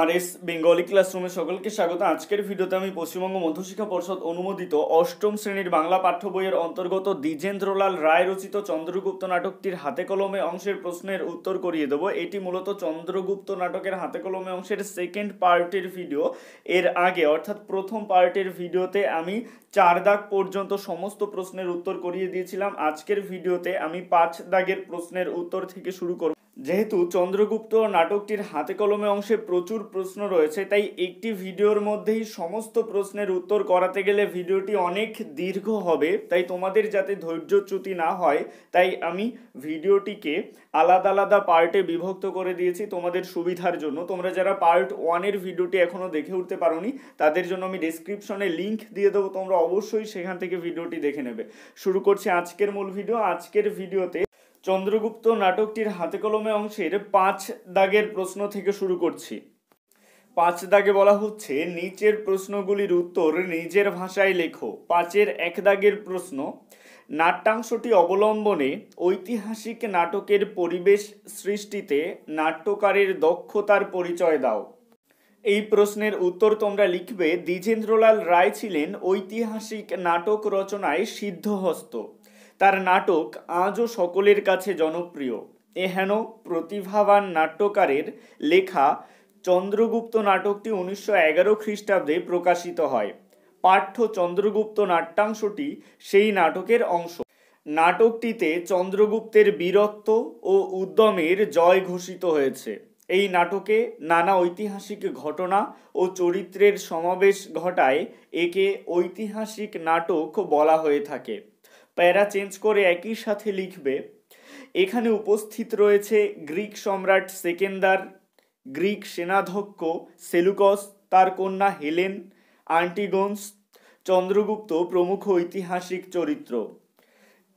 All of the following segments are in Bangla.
আরএস বেঙ্গলি ক্লাসরুমে সকলকে স্বাগত। আজকের ভিডিওতে আমি পশ্চিমবঙ্গ মধ্যশিক্ষা পর্ষদ অনুমোদিত অষ্টম শ্রেণীর বাংলা পাঠ্য বইয়ের অন্তর্গত দ্বিজেন্দ্রলাল রায় রচিত চন্দ্রগুপ্ত নাটকটির হাতে কলমে অংশের প্রশ্নের উত্তর করিয়ে দেবো। এটি মূলত চন্দ্রগুপ্ত নাটকের হাতে কলমে অংশের সেকেন্ড পার্টের ভিডিও। এর আগে অর্থাৎ প্রথম পার্টের ভিডিওতে আমি 4 দাগ পর্যন্ত সমস্ত প্রশ্নের উত্তর করিয়ে দিয়েছিলাম। আজকের ভিডিওতে আমি 5 দাগের প্রশ্নের উত্তর থেকে শুরু করব। যেহেতু চন্দ্রগুপ্ত নাটকটির হাতে কলমে অংশে প্রচুর প্রশ্ন রয়েছে, তাই একটি ভিডিওর মধ্যেই সমস্ত প্রশ্নের উত্তর করাতে গেলে ভিডিওটি অনেক দীর্ঘ হবে। তাই তোমাদের যাতে ধৈর্যচ্যুতি না হয়, তাই আমি ভিডিওটিকে আলাদা আলাদা পার্টে বিভক্ত করে দিয়েছি তোমাদের সুবিধার জন্য। তোমরা যারা পার্ট 1-এর ভিডিওটি এখনও দেখে উঠতে পারোনি, তাদের জন্য আমি ডেসক্রিপশনে লিঙ্ক দিয়ে দেবো, তোমরা অবশ্যই সেখান থেকে ভিডিওটি দেখে নেবে। শুরু করছি আজকের মূল ভিডিও। আজকের ভিডিওতে চন্দ্রগুপ্ত নাটকটির হাতে কলমে অংশের 5 দাগের প্রশ্ন থেকে শুরু করছি। 5 দাগে বলা হচ্ছে, নিচের প্রশ্নগুলির উত্তর নিজের ভাষায় লেখো। 5-এর 1 দাগের প্রশ্ন, নাট্যাংশটি অবলম্বনে ঐতিহাসিক নাটকের পরিবেশ সৃষ্টিতে নাট্যকারের দক্ষতার পরিচয় দাও। এই প্রশ্নের উত্তর তোমরা লিখবে, দ্বিজেন্দ্রলাল রায় ছিলেন ঐতিহাসিক নাটক রচনায় সিদ্ধহস্ত। তার নাটক আজও সকলের কাছে জনপ্রিয়। এহেন প্রতিভাবান নাট্যকারের লেখা চন্দ্রগুপ্ত নাটকটি 1911 খ্রিস্টাব্দে প্রকাশিত হয়। পাঠ্য চন্দ্রগুপ্ত নাট্যাংশটি সেই নাটকের অংশ। নাটকটিতে চন্দ্রগুপ্তের বীরত্ব ও উদ্যমের জয় ঘোষিত হয়েছে। এই নাটকে নানা ঐতিহাসিক ঘটনা ও চরিত্রের সমাবেশ ঘটায় একে ঐতিহাসিক নাটক বলা হয়ে থাকে। প্যারা চেঞ্জ করে একই সাথে লিখবে, এখানে উপস্থিত রয়েছে গ্রিক সম্রাট সেকেন্দার, গ্রিক সেনাধ্যক্ষ সেলুকস, তার কন্যা হেলেন, আন্টিগোনস, চন্দ্রগুপ্ত প্রমুখ ঐতিহাসিক চরিত্র।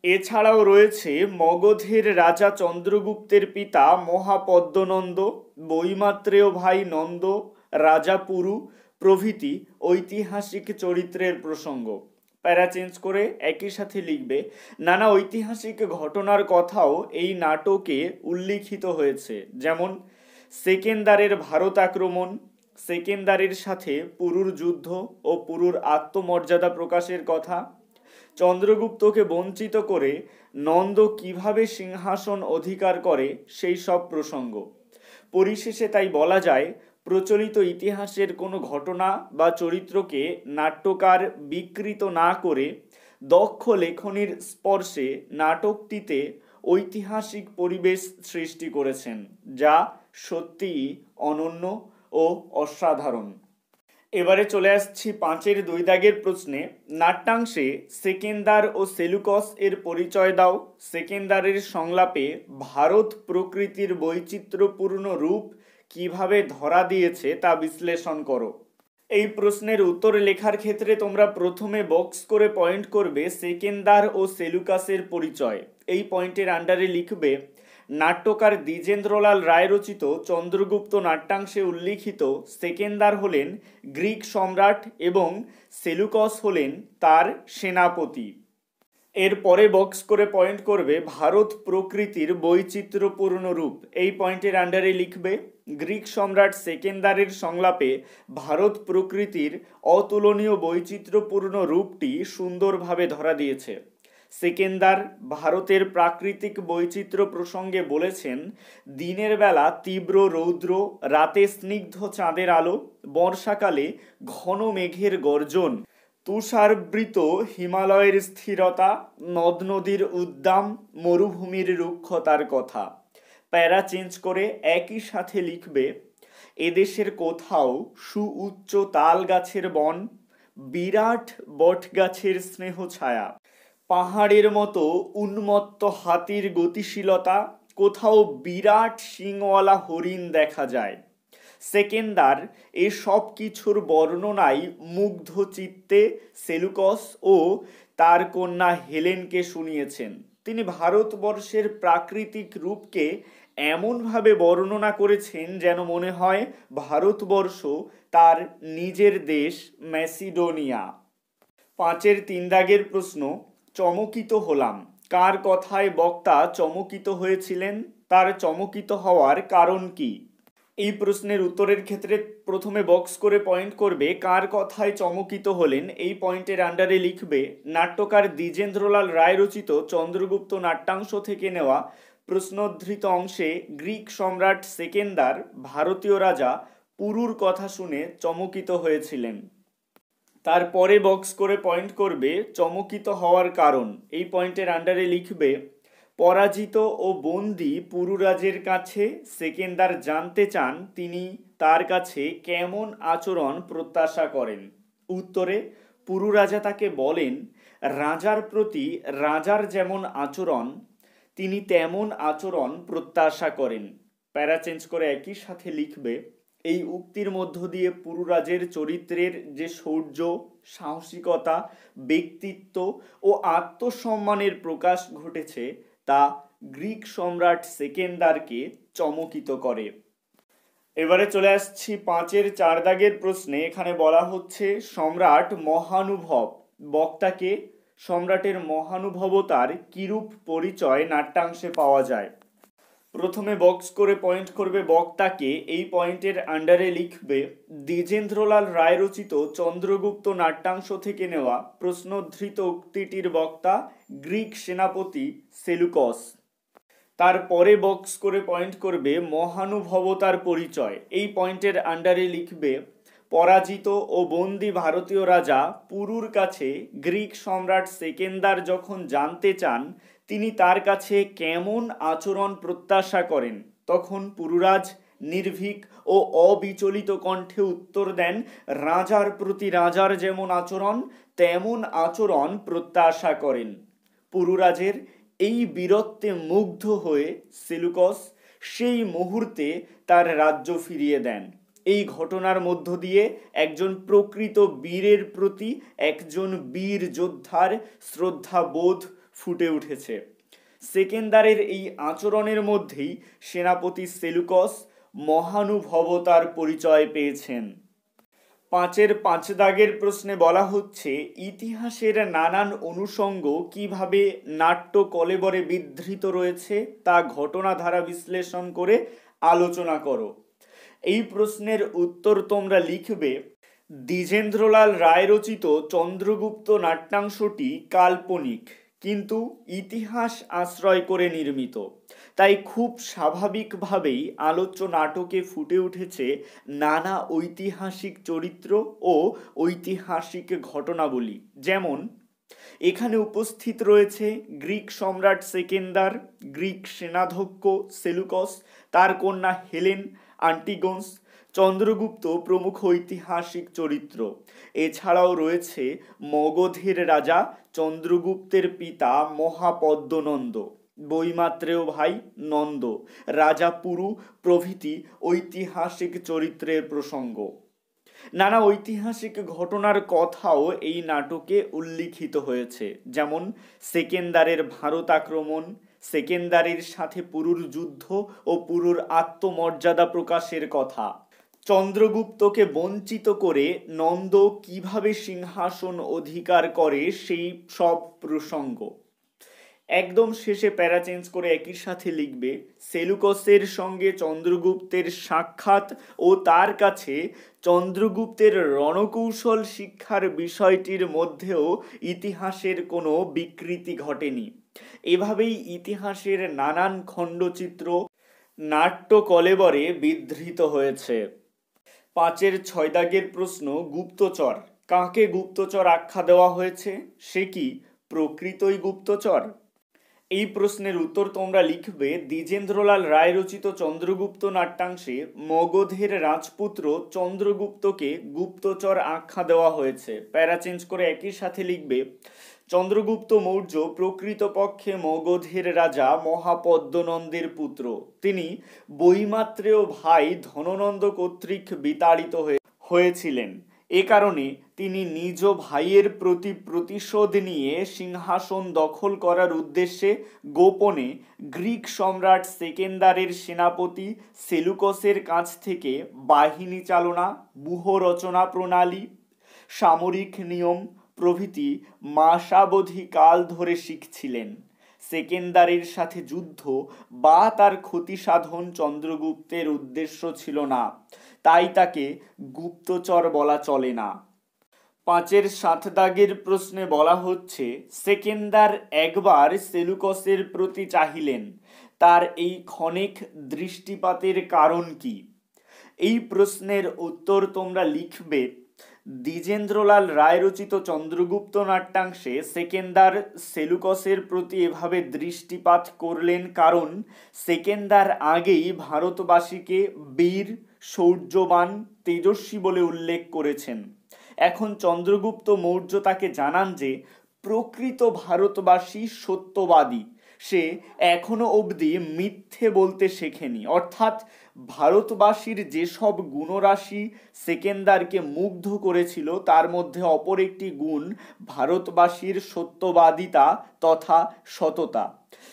এছাড়াও রয়েছে মগধের রাজা চন্দ্রগুপ্তের পিতা মহাপদ্মনন্দ, বৈমাত্রেয় ভাই নন্দ, রাজা পুরু প্রভৃতি ঐতিহাসিক চরিত্রের প্রসঙ্গ। প্যারা চেঞ্জ করে একই সাথে লিখবে, নানা ঐতিহাসিক ঘটনার কথাও এই নাটকে উল্লিখিত হয়েছে, যেমন সেকেন্দারের ভারত আক্রমণ, সেকেন্দারের সাথে পুরুর যুদ্ধ ও পুরুর আত্মমর্যাদা প্রকাশের কথা, চন্দ্রগুপ্তকে বঞ্চিত করে নন্দ কিভাবে সিংহাসন অধিকার করে সেই সব প্রসঙ্গ। পরিশেষে তাই বলা যায়, প্রচলিত ইতিহাসের কোনো ঘটনা বা চরিত্রকে নাট্যকার বিকৃত না করে দক্ষ লেখনীর স্পর্শে নাটকটিতে ঐতিহাসিক পরিবেশ সৃষ্টি করেছেন, যা সত্যিই অনন্য ও অসাধারণ। এবারে চলে আসছি 5-এর 2 দাগের প্রশ্নে, নাট্যাংশে সেকেন্দার ও সেলুকস এর পরিচয় দাও। সেকেন্দারের সংলাপে ভারত প্রকৃতির বৈচিত্র্যপূর্ণ রূপ কিভাবে ধরা দিয়েছে তা বিশ্লেষণ করো। এই প্রশ্নের উত্তর লেখার ক্ষেত্রে তোমরা প্রথমে বক্স করে পয়েন্ট করবে সেকেন্দার ও সেলুকাসের পরিচয়। এই পয়েন্টের আন্ডারে লিখবে, নাট্যকার দ্বিজেন্দ্রলাল রায় রচিত চন্দ্রগুপ্ত নাট্যাংশে উল্লিখিত সেকেন্দার হলেন গ্রিক সম্রাট এবং সেলুকস হলেন তার সেনাপতি। এরপরে বক্স করে পয়েন্ট করবে ভারত প্রকৃতির বৈচিত্র্যপূর্ণ রূপ। এই পয়েন্টের আন্ডারে লিখবে, গ্রিক সম্রাট সেকেন্দারের সংলাপে ভারত প্রকৃতির অতুলনীয় বৈচিত্র্যপূর্ণ রূপটি সুন্দরভাবে ধরা দিয়েছে। সেকেন্দার ভারতের প্রাকৃতিক বৈচিত্র্য প্রসঙ্গে বলেছেন, দিনের বেলা তীব্র রৌদ্র, রাতে স্নিগ্ধ চাঁদের আলো, বর্ষাকালে ঘন মেঘের গর্জন, তুষারাবৃত হিমালয়ের স্থিরতা, নদ নদীর উদ্দাম, মরুভূমির রুক্ষতার কথা। প্যারা চেঞ্জ করে একই সাথে লিখবে, এদেশের কোথাও সুউচ্চ তাল গাছের বন, বিরাট বট গাছের স্নেহ ছায়া, পাহাড়ের মতো উন্মত্ত হাতির গতিশীলতা, কোথাও বিরাট শিংওয়ালা হরিণ দেখা যায়। সেকেন্দার এ সব কিছুর বর্ণনায় মুগ্ধ চিত্তে সেলুকস ও তার কন্যা হেলেনকে শুনিয়েছেন। তিনি ভারতবর্ষের প্রাকৃতিক রূপকে এমনভাবে বর্ণনা করেছেন যেন মনে হয় ভারতবর্ষ তার নিজের দেশ ম্যাসিডোনিয়া। 5-এর 3 দাগের প্রশ্ন, চমকিত হলাম। কার কথায় বক্তা চমকিত হয়েছিলেন? তার চমকিত হওয়ার কারণ কি? এই প্রশ্নের উত্তরের ক্ষেত্রে প্রথমে বক্স করে পয়েন্ট করবে কার কথায় চমকিত হলেন, এই পয়েন্টের আন্ডারে লিখবে নাট্যকার দ্বিজেন্দ্রলাল রায় রচিত চন্দ্রগুপ্ত নাট্যাংশ থেকে নেওয়া প্রশ্নোদ্ধৃত অংশে গ্রিক সম্রাট সেকেন্দার ভারতীয় রাজা পুরুর কথা শুনে চমকিত হয়েছিলেন। তারপরে বক্স করে পয়েন্ট করবে চমকিত হওয়ার কারণ, এই পয়েন্টের আন্ডারে লিখবে পরাজিত ও বন্দী পুরুরাজের কাছে সেকেন্দার জানতে চান তিনি তার কাছে কেমন আচরণ প্রত্যাশা করেন। উত্তরে পুরুরাজা তাকে বলেন রাজার প্রতি রাজার যেমন আচরণ তিনি তেমন আচরণ প্রত্যাশা করেন। প্যারা চেঞ্জ করে একই সাথে লিখবে এই উক্তির মধ্য দিয়ে পুরুরাজের চরিত্রের যে শৌর্য, সাহসিকতা, ব্যক্তিত্ব ও আত্মসম্মানের প্রকাশ ঘটেছে তা গ্রিক সম্রাট সেকেন্দারকে চমকিত করে। এবারে চলে আসছি 5-এর 4 দাগের প্রশ্নে। এখানে বলা হচ্ছে সম্রাট মহানুভব, বক্তাকে সম্রাটের মহানুভবতার কিরূপ পরিচয় নাট্যাংশে পাওয়া যায়। প্রথমে বক্স করে পয়েন্ট করবে বক্তাকে, এই পয়েন্টের আন্ডারে লিখবে দ্বিজেন্দ্রলাল রায় রচিত চন্দ্রগুপ্ত নাট্যাংশ থেকে নেওয়া প্রশ্নোদ্ধৃত উক্তিটির বক্তা গ্রিক সেনাপতি সেলুকস। তারপরে বক্স করে পয়েন্ট করবে মহানুভবতার পরিচয়, এই পয়েন্টের আন্ডারে লিখবে পরাজিত ও বন্দী ভারতীয় রাজা পুরুর কাছে গ্রিক সম্রাট সেকেন্দার যখন জানতে চান তিনি তার কাছে কেমন আচরণ প্রত্যাশা করেন, তখন পুরুরাজ নির্ভীক ও অবিচলিত কণ্ঠে উত্তর দেন রাজার প্রতি রাজার যেমন আচরণ তেমন আচরণ প্রত্যাশা করেন। পুরুরাজের এই বীরত্বে মুগ্ধ হয়ে সেলুকস সেই মুহূর্তে তার রাজ্য ফিরিয়ে দেন। এই ঘটনার মধ্য দিয়ে একজন প্রকৃত বীরের প্রতি একজন বীর যোদ্ধার শ্রদ্ধাবোধ ফুটে উঠেছে। সেকেন্দারের এই আচরণের মধ্যেই সেনাপতি সেলুকস মহানুভবতার পরিচয় পেয়েছেন। 5-এর 5 দাগের প্রশ্নে বলা হচ্ছে ইতিহাসের নানান অনুষঙ্গ কিভাবে নাট্য কলেবরে বিধৃত রয়েছে তা ঘটনাধারা বিশ্লেষণ করে আলোচনা করো। এই প্রশ্নের উত্তর তোমরা লিখবে দ্বিজেন্দ্রলাল রায় রচিত চন্দ্রগুপ্ত নাট্যাংশটি কাল্পনিক কিন্তু ইতিহাস আশ্রয় করে নির্মিত, তাই খুব স্বাভাবিকভাবেই আলোচ্য নাটকে ফুটে উঠেছে নানা ঐতিহাসিক চরিত্র ও ঐতিহাসিক ঘটনাবলী। যেমন এখানে উপস্থিত রয়েছে গ্রিক সম্রাট সেকেন্দার, গ্রিক সেনাধ্যক্ষ সেলুকস, তার কন্যা হেলেন, আন্টিগোন্স, চন্দ্রগুপ্ত প্রমুখ ঐতিহাসিক চরিত্র। এছাড়াও রয়েছে মগধের রাজা চন্দ্রগুপ্তের পিতা মহাপদ্মনন্দ, বৈমাত্রেয় ভাই নন্দ, রাজা পুরু প্রভৃতি ঐতিহাসিক চরিত্রের প্রসঙ্গ। নানা ঐতিহাসিক ঘটনার কথাও এই নাটকে উল্লিখিত হয়েছে, যেমন সেকেন্দারের ভারত আক্রমণ, সেকেন্দারের সাথে পুরুর যুদ্ধ ও পুরুর আত্মমর্যাদা প্রকাশের কথা, চন্দ্রগুপ্তকে বঞ্চিত করে নন্দ কিভাবে সিংহাসন অধিকার করে সেই সব প্রসঙ্গ। একদম শেষে প্যারা চেঞ্জ করে একই সাথে লিখবে সেলুকসের সঙ্গে চন্দ্রগুপ্তের সাক্ষাৎ ও তার কাছে চন্দ্রগুপ্তের রণকৌশল শিক্ষার বিষয়টির মধ্যেও ইতিহাসের কোনো বিকৃতি ঘটেনি। এভাবেই ইতিহাসের নানান খণ্ডচিত্র নাট্য কলেবরে বিধৃত হয়েছে। 5-এর 6 দাগের প্রশ্ন গুপ্তচর, কাকে গুপ্তচর আখ্যা দেওয়া হয়েছে, সে কি প্রকৃতই গুপ্তচর? এই প্রশ্নের উত্তর তোমরা লিখবে দ্বিজেন্দ্রলাল রায় রচিত চন্দ্রগুপ্ত নাট্যাংশে মগধের রাজপুত্র চন্দ্রগুপ্তকে গুপ্তচর আখ্যা দেওয়া হয়েছে। প্যারা চেঞ্জ করে একই সাথে লিখবে চন্দ্রগুপ্ত মৌর্য প্রকৃতপক্ষে মগধের রাজা মহাপদ্মনন্দের পুত্র। তিনি বৈমাত্রেয় ভাই ধননন্দ কর্তৃক বিতাড়িত হয়েছিলেন। এ কারণে তিনি নিজ ভাইয়ের প্রতি প্রতিশোধ নিয়ে সিংহাসন দখল করার উদ্দেশ্যে গোপনে গ্রিক সম্রাট সেকেন্দারের সেনাপতি সেলুকসের কাছ থেকে বাহিনী চালনা, ব্যূহ রচনা প্রণালী, সামরিক নিয়ম প্রভৃতি মাসাবধি কাল ধরে শিখছিলেন। সেকেন্দারের সাথে যুদ্ধ বা তার ক্ষতি সাধন চন্দ্রগুপ্তের উদ্দেশ্য ছিল না, তাই তাকে গুপ্তচর বলা চলে না। 5-এর 7 দাগের প্রশ্নে বলা হচ্ছে, সেকেন্দার একবার সেলুকসের প্রতি চাহিলেন, তার এই ক্ষণিক দৃষ্টিপাতের কারণ কি? এই প্রশ্নের উত্তর তোমরা লিখবে, দ্বিজেন্দ্রলাল রায় রচিত চন্দ্রগুপ্ত নাট্যাংশে সেকেন্দার সেলুকসের প্রতি এভাবে দৃষ্টিপাত করলেন কারণ সেকেন্দার আগেই ভারতবাসীকে বীর, শৌর্যবান, তেজস্বী বলে উল্লেখ করেছেন। এখন চন্দ্রগুপ্ত মৌর্য তাকে জানান যে প্রকৃত ভারতবাসী সত্যবাদী, সে এখনো অবধি মিথ্যে বলতে শেখেনি। অর্থাৎ ভারতবাসীর যেসব গুণরাশি সেকেন্দারকে মুগ্ধ করেছিল তার মধ্যে অপর একটি গুণ ভারতবাসীর সত্যবাদিতা তথা সততা।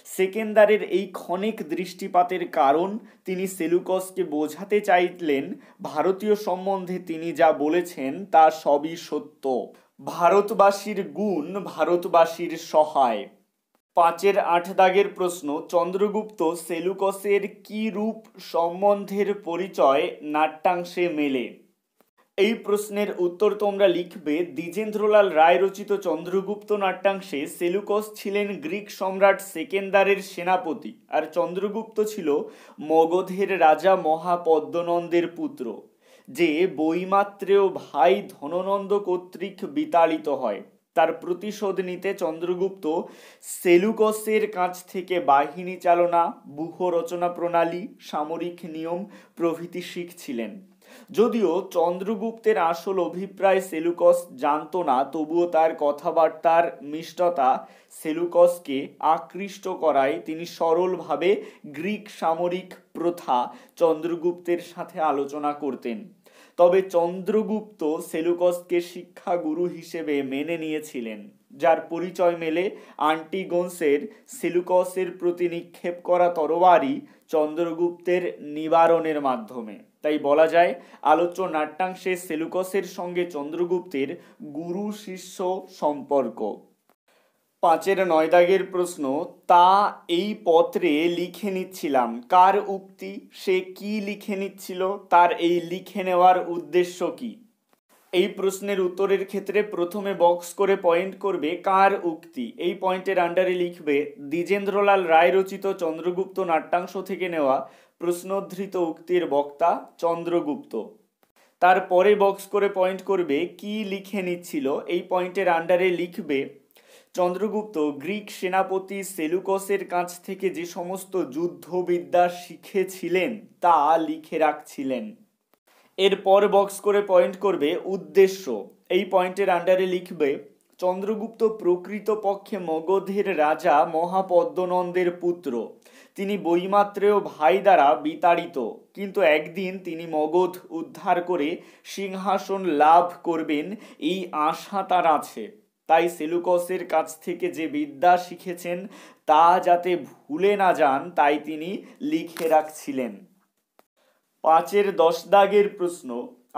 সেকেন্দারের এই ক্ষণিক দৃষ্টিপাতের কারণ তিনি সেলুকসকে বোঝাতে চাইলেন ভারতীয় সম্বন্ধে তিনি যা বলেছেন তা সবই সত্য। ভারতবাসীর গুণ ভারতবাসীর সহায়। 5-এর 8 দাগের প্রশ্ন, চন্দ্রগুপ্ত সেলুকসের কি রূপ সম্বন্ধের পরিচয় নাট্যাংশে মেলে? এই প্রশ্নের উত্তর তোমরা লিখবে, দ্বিজেন্দ্রলাল রায় রচিত চন্দ্রগুপ্ত নাট্যাংশে সেলুকস ছিলেন গ্রিক সম্রাট সেকেন্দারের সেনাপতি আর চন্দ্রগুপ্ত ছিল মগধের রাজা মহাপদ্মনন্দের পুত্র, যে বৈমাত্রেয় ভাই ধননন্দ কর্তৃক বিতাড়িত হয়। তার প্রতিশোধ নিতে চন্দ্রগুপ্ত সেলুকসের কাছ থেকে বাহিনী চালনা, ব্যূহ রচনা প্রণালী, সামরিক নিয়ম প্রভৃতি শিখছিলেন। যদিও চন্দ্রগুপ্তের আসল অভিপ্রায় সেলুকস জানত না, তবুও তার কথাবার্তার মিষ্টতা সেলুকসকে আকৃষ্ট করায় তিনি সরলভাবে গ্রিক সামরিক প্রথা চন্দ্রগুপ্তের সাথে আলোচনা করতেন। তবে চন্দ্রগুপ্ত সেলুকসকে শিক্ষাগুরু হিসেবে মেনে নিয়েছিলেন, যার পরিচয় মেলে আন্টিগোনসের সেলুকসের প্রতি নিক্ষেপ করা তরবারি চন্দ্রগুপ্তের নিবারণের মাধ্যমে। তাই বলা যায় আলোচ্য নাট্যাংশে সেলুকসের সঙ্গে চন্দ্রগুপ্তের গুরু শিষ্য সম্পর্ক। 5-এর 9 দাগের প্রশ্ন, তা এই পত্রে লিখে নিচ্ছিলাম, কার উক্তি? সে কি লিখে নিচ্ছিল? তার এই লিখে নেওয়ার উদ্দেশ্য কি? এই প্রশ্নের উত্তরের ক্ষেত্রে প্রথমে বক্স করে পয়েন্ট করবে কার উক্তি। এই পয়েন্টের আন্ডারে লিখবে দ্বিজেন্দ্রলাল রায় রচিত চন্দ্রগুপ্ত নাট্যাংশ থেকে নেওয়া প্রশ্নোদ্ধৃত উক্তির বক্তা চন্দ্রগুপ্ত। তারপরে বক্স করে পয়েন্ট করবে কি লিখে নিচ্ছিল। এই পয়েন্টের আন্ডারে লিখবে চন্দ্রগুপ্ত গ্রিক সেনাপতি সেলুকসের কাছ থেকে যে সমস্ত যুদ্ধবিদ্যা শিখেছিলেন তা লিখে রাখছিলেন। এরপর বক্স করে পয়েন্ট করবে উদ্দেশ্য। এই পয়েন্টের আন্ডারে লিখবে চন্দ্রগুপ্ত প্রকৃতপক্ষে মগধের রাজা মহাপদ্মনন্দের পুত্র। তিনি বৈমাত্রেয় ভাই দ্বারা বিতাড়িত, কিন্তু একদিন তিনি মগধ উদ্ধার করে সিংহাসন লাভ করবেন এই আশা তার আছে। তাই সেলুকসের কাছ থেকে যে বিদ্যা শিখেছেন তা যাতে ভুলে না যান তাই তিনি লিখে রাখছিলেন। 5-এর 10 দাগের প্রশ্ন,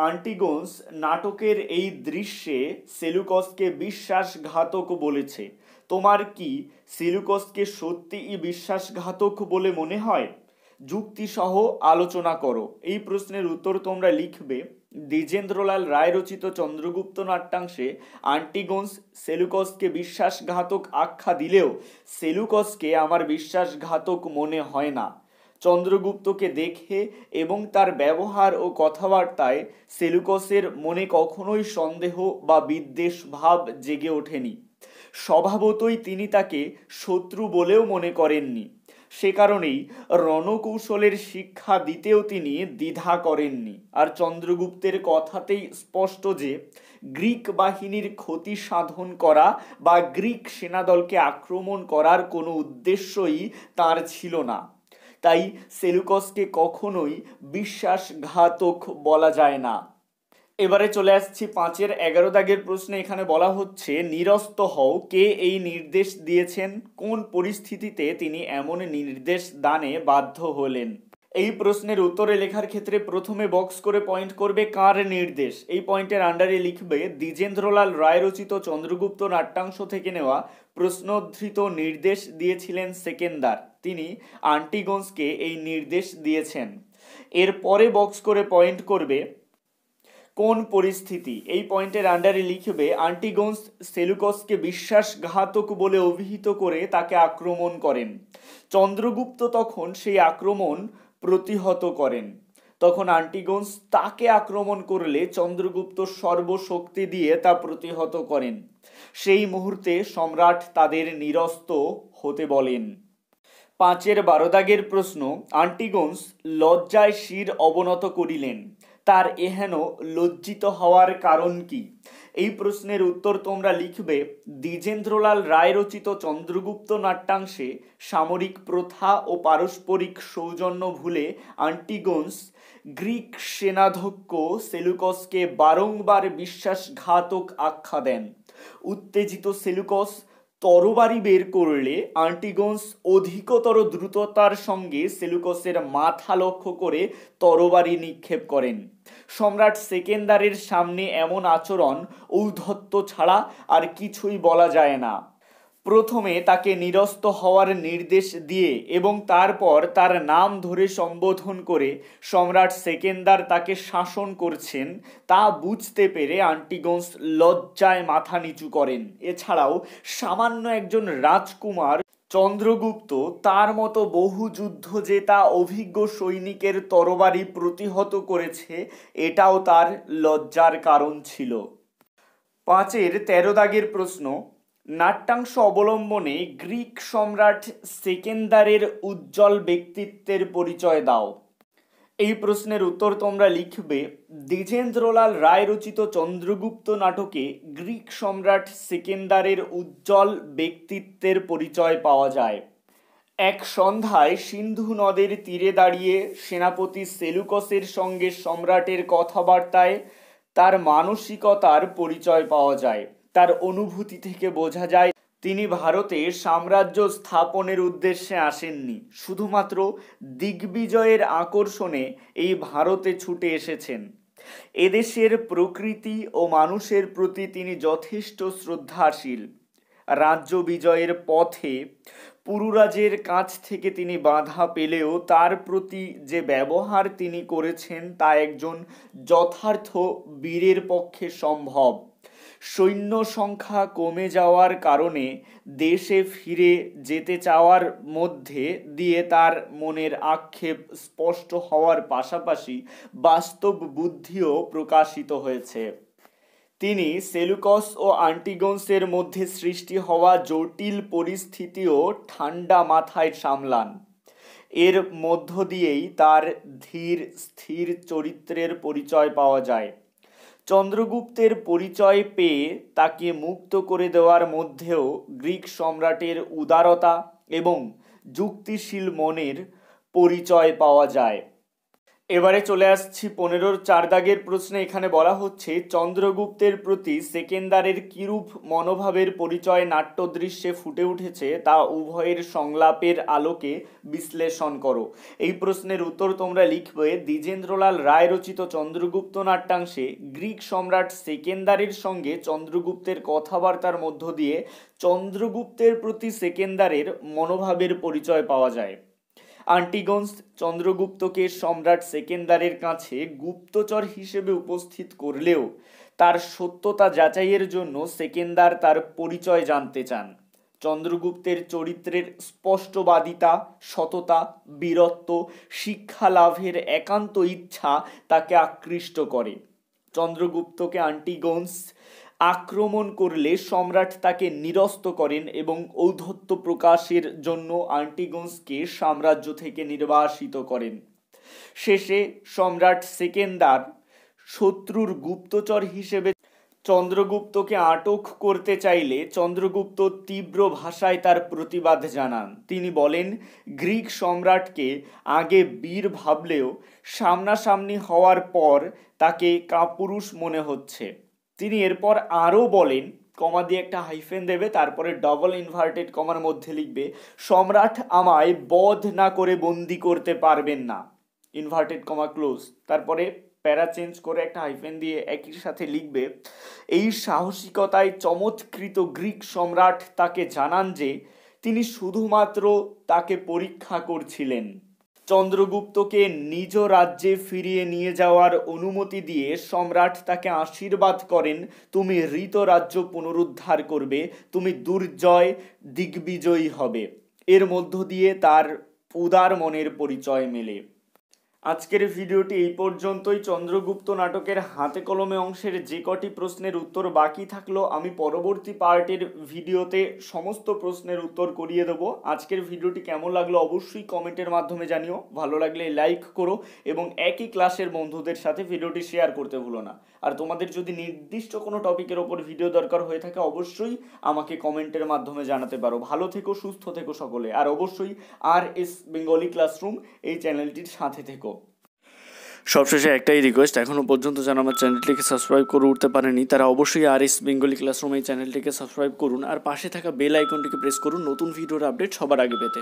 আন্টিগোনস নাটকের এই দৃশ্যে সেলুকসকে বিশ্বাসঘাতক বলেছে। তোমার কি সেলুকসকে সত্যিই বিশ্বাসঘাতক বলে মনে হয়? যুক্তিসহ আলোচনা করো। এই প্রশ্নের উত্তর তোমরা লিখবে দ্বিজেন্দ্রলাল রায় রচিত চন্দ্রগুপ্ত নাট্যাংশে আন্টিগোনস সেলুকসকে বিশ্বাসঘাতক আখ্যা দিলেও সেলুকসকে আমার বিশ্বাসঘাতক মনে হয় না। চন্দ্রগুপ্তকে দেখে এবং তার ব্যবহার ও কথাবার্তায় সেলুকসের মনে কখনোই সন্দেহ বা বিদ্বেষ ভাব জেগে ওঠেনি। স্বভাবতই তিনি তাকে শত্রু বলেও মনে করেননি। সে কারণেই রণকৌশলের শিক্ষা দিতেও তিনি দ্বিধা করেননি। আর চন্দ্রগুপ্তের কথাতেই স্পষ্ট যে গ্রিক বাহিনীর ক্ষতি সাধন করা বা গ্রিক সেনাদলকে আক্রমণ করার কোনো উদ্দেশ্যই তার ছিল না। তাই সেলুকসকে কখনোই বিশ্বাসঘাতক বলা যায় না। এবারে চলে আসছি 5-এর 11 দাগের প্রশ্নে। এখানে বলা হচ্ছে নিরস্ত হও। কে এই নির্দেশ দিয়েছেন? কোন পরিস্থিতিতে তিনি এমন নির্দেশ দানে বাধ্য হলেন? এই প্রশ্নের উত্তরে লেখার ক্ষেত্রে প্রথমে বক্স করে পয়েন্ট করবে কার নির্দেশ। এই পয়েন্টের আন্ডারে লিখবে দ্বিজেন্দ্রলাল রায় রচিত চন্দ্রগুপ্ত নাট্যাংশ থেকে নেওয়া প্রশ্নোদ্ধৃত নির্দেশ দিয়েছিলেন সেকেন্দার। তিনি আন্টিগোন্সকে এই নির্দেশ দিয়েছেন। এরপরে বক্স করে পয়েন্ট করবে কোন পরিস্থিতি। এই পয়েন্টের আন্ডারে লিখবে আন্টিগোন্স সেলুকসকে বিশ্বাসঘাতক বলে অভিহিত করে তাকে আক্রমণ করেন। চন্দ্রগুপ্ত তখন সেই আক্রমণ প্রতিহত করেন। তখন আন্টিগোন্স তাকে আক্রমণ করলে চন্দ্রগুপ্ত সর্বশক্তি দিয়ে তা প্রতিহত করেন। সেই মুহূর্তে সম্রাট তাদের নিরস্ত হতে বলেন। 5-এর 12 দাগের প্রশ্ন, আন্টিগোন্স লজ্জায় শির অবনত করিলেন, তার এহেন লজ্জিত হওয়ার কারণ কি? এই প্রশ্নের উত্তর তোমরা লিখবে দ্বিজেন্দ্রলাল রায় রচিত চন্দ্রগুপ্ত নাট্যাংশে সামরিক প্রথা ও পারস্পরিক সৌজন্য ভুলে আন্টিগোন্স গ্রিক সেনাধ্যক্ষ সেলুকসকে বারংবার বিশ্বাসঘাতক আখ্যা দেন। উত্তেজিত সেলুকস তরবারি বের করলে আন্টিগোন্স অধিকতর দ্রুততার সঙ্গে সেলুকসের মাথা লক্ষ্য করে তরবারি নিক্ষেপ করেন। সম্রাট সেকেন্দারের সামনে এমন আচরণ ঔদ্ধত্য ছাড়া আর কিছুই বলা যায় না। প্রথমে তাকে নিরস্ত হওয়ার নির্দেশ দিয়ে এবং তারপর তার নাম ধরে সম্বোধন করে সম্রাট সেকেন্দার তাকে শাসন করছেন তা বুঝতে পেরে আন্টিগোন্স লজ্জায় মাথা নিচু করেন। এছাড়াও সামান্য একজন রাজকুমার চন্দ্রগুপ্ত তার মতো বহু যুদ্ধ জেতা অভিজ্ঞ সৈনিকের তরবারি প্রতিহত করেছে, এটাও তার লজ্জার কারণ ছিল। 5-এর 13 দাগের প্রশ্ন, নাট্যাংশ অবলম্বনে গ্রিক সম্রাট সেকেন্দারের উজ্জ্বল ব্যক্তিত্বের পরিচয় দাও। এই প্রশ্নের উত্তর তোমরা লিখবে দ্বিজেন্দ্রলাল রায় রচিত চন্দ্রগুপ্ত নাটকে গ্রিক সম্রাট সেকেন্দারের উজ্জ্বল ব্যক্তিত্বের পরিচয় পাওয়া যায়। এক সন্ধ্যায় সিন্ধু নদের তীরে দাঁড়িয়ে সেনাপতি সেলুকসের সঙ্গে সম্রাটের কথাবার্তায় তার মানসিকতার পরিচয় পাওয়া যায়। তার অনুভূতি থেকে বোঝা যায় তিনি ভারতে সাম্রাজ্য স্থাপনের উদ্দেশ্যে আসেননি, শুধুমাত্র দিগ্বিজয়ের আকর্ষণে এই ভারতে ছুটে এসেছেন। এদেশের প্রকৃতি ও মানুষের প্রতি তিনি যথেষ্ট শ্রদ্ধাশীল। রাজ্য বিজয়ের পথে পুরুরাজের কাছ থেকে তিনি বাধা পেলেও তার প্রতি যে ব্যবহার তিনি করেছেন তা একজন যথার্থ বীরের পক্ষে সম্ভব। সৈন্য সংখ্যা কমে যাওয়ার কারণে দেশে ফিরে যেতে চাওয়ার মধ্যে দিয়ে তার মনের আক্ষেপ স্পষ্ট হওয়ার পাশাপাশি বাস্তব বুদ্ধিও প্রকাশিত হয়েছে। তিনি সেলুকস ও আন্টিগোন্সের মধ্যে সৃষ্টি হওয়া জটিল পরিস্থিতিও ঠান্ডা মাথায় সামলান। এর মধ্য দিয়েই তার ধীর স্থির চরিত্রের পরিচয় পাওয়া যায়। চন্দ্রগুপ্তের পরিচয় পেয়ে তাকে মুক্ত করে দেওয়ার মধ্যেও গ্রিক সম্রাটের উদারতা এবং যুক্তিশীল মনের পরিচয় পাওয়া যায়। এবারে চলে আসছি 15-র 4 দাগের প্রশ্নে। এখানে বলা হচ্ছে চন্দ্রগুপ্তের প্রতি সেকেন্দারের কিরূপ মনোভাবের পরিচয় নাট্যদৃশ্যে ফুটে উঠেছে তা উভয়ের সংলাপের আলোকে বিশ্লেষণ করো। এই প্রশ্নের উত্তর তোমরা লিখবে দ্বিজেন্দ্রলাল রায় রচিত চন্দ্রগুপ্ত নাট্যাংশে গ্রিক সম্রাট সেকেন্দারের সঙ্গে চন্দ্রগুপ্তের কথাবার্তার মধ্য দিয়ে চন্দ্রগুপ্তের প্রতি সেকেন্দারের মনোভাবের পরিচয় পাওয়া যায়। আন্টিগোন্স চন্দ্রগুপ্তকে সম্রাট সেকেন্দারের কাছে গুপ্তচর হিসেবে উপস্থিত করলেও তার সত্যতা যাচাইয়ের জন্য সেকেন্দার তার পরিচয় জানতে চান। চন্দ্রগুপ্তের চরিত্রের স্পষ্টবাদিতা, সততা, বীরত্ব, শিক্ষা লাভের একান্ত ইচ্ছা তাকে আকৃষ্ট করে। চন্দ্রগুপ্তকে আন্টিগোন্স আক্রমণ করলে সম্রাট তাকে নিরস্ত করেন এবং ঔদ্ধত্য প্রকাশের জন্য আন্টিগোন্সকে সাম্রাজ্য থেকে নির্বাসিত করেন। শেষে সম্রাট সেকেন্দার শত্রুর গুপ্তচর হিসেবে চন্দ্রগুপ্তকে আটক করতে চাইলে চন্দ্রগুপ্ত তীব্র ভাষায় তার প্রতিবাদ জানান। তিনি বলেন গ্রিক সম্রাটকে আগে বীর ভাবলেও সামনাসামনি হওয়ার পর তাকে কাপুরুষ মনে হচ্ছে। তিনি এরপর আরও বলেন, কমা দিয়ে একটা হাইফেন দেবে, তারপরে ডবল ইনভার্টেড কমার মধ্যে লিখবে সম্রাট আমায় বধ না করে বন্দি করতে পারবেন না। ইনভার্টেড কমা ক্লোজ, তারপরে প্যারা চেঞ্জ করে একটা হাইফেন দিয়ে একই সাথে লিখবে, এই সাহসিকতায় চমৎকৃত গ্রিক সম্রাট তাকে জানান যে তিনি শুধুমাত্র তাকে পরীক্ষা করছিলেন। চন্দ্রগুপ্তকে নিজ রাজ্যে ফিরিয়ে নিয়ে যাওয়ার অনুমতি দিয়ে সম্রাট তাকে আশীর্বাদ করেন, তুমি হৃত রাজ্য পুনরুদ্ধার করবে, তুমি দুর্জয় দিগ্বিজয়ী হবে। এর মধ্য দিয়ে তার উদার মনের পরিচয় মেলে। আজকের ভিডিওটি এই পর্যন্তই। চন্দ্রগুপ্ত নাটকের হাতে কলমে অংশের যে কটি প্রশ্নের উত্তর বাকি থাকলো আমি পরবর্তী পার্টের ভিডিওতে সমস্ত প্রশ্নের উত্তর করিয়ে দেবো। আজকের ভিডিওটি কেমন লাগলো অবশ্যই কমেন্টের মাধ্যমে জানিও, ভালো লাগলে লাইক করো এবং একই ক্লাসের বন্ধুদের সাথে ভিডিওটি শেয়ার করতে ভুলো না। আর তোমাদের যদি নির্দিষ্ট কোনো টপিকের ওপর ভিডিও দরকার হয়ে থাকে অবশ্যই আমাকে কমেন্টের মাধ্যমে জানাতে পারো। ভালো থেকো, সুস্থ থেকো সকলে, আর অবশ্যই RS বেঙ্গলি ক্লাসরুম এই চ্যানেলটির সাথে থেকো। সবশেষে একটাই রিকোয়েস্ট, এখনও পর্যন্ত যারা আমার চ্যানেলটিকে সাবস্ক্রাইব করে উঠতে পারেনি তারা অবশ্যই RS বেঙ্গলি ক্লাসরুম এই চ্যানেলটিকে সাবস্ক্রাইব করুন আর পাশে থাকা বেল আইকনটিকে প্রেস করুন নতুন ভিডিওর আপডেট সবার আগে পেতে।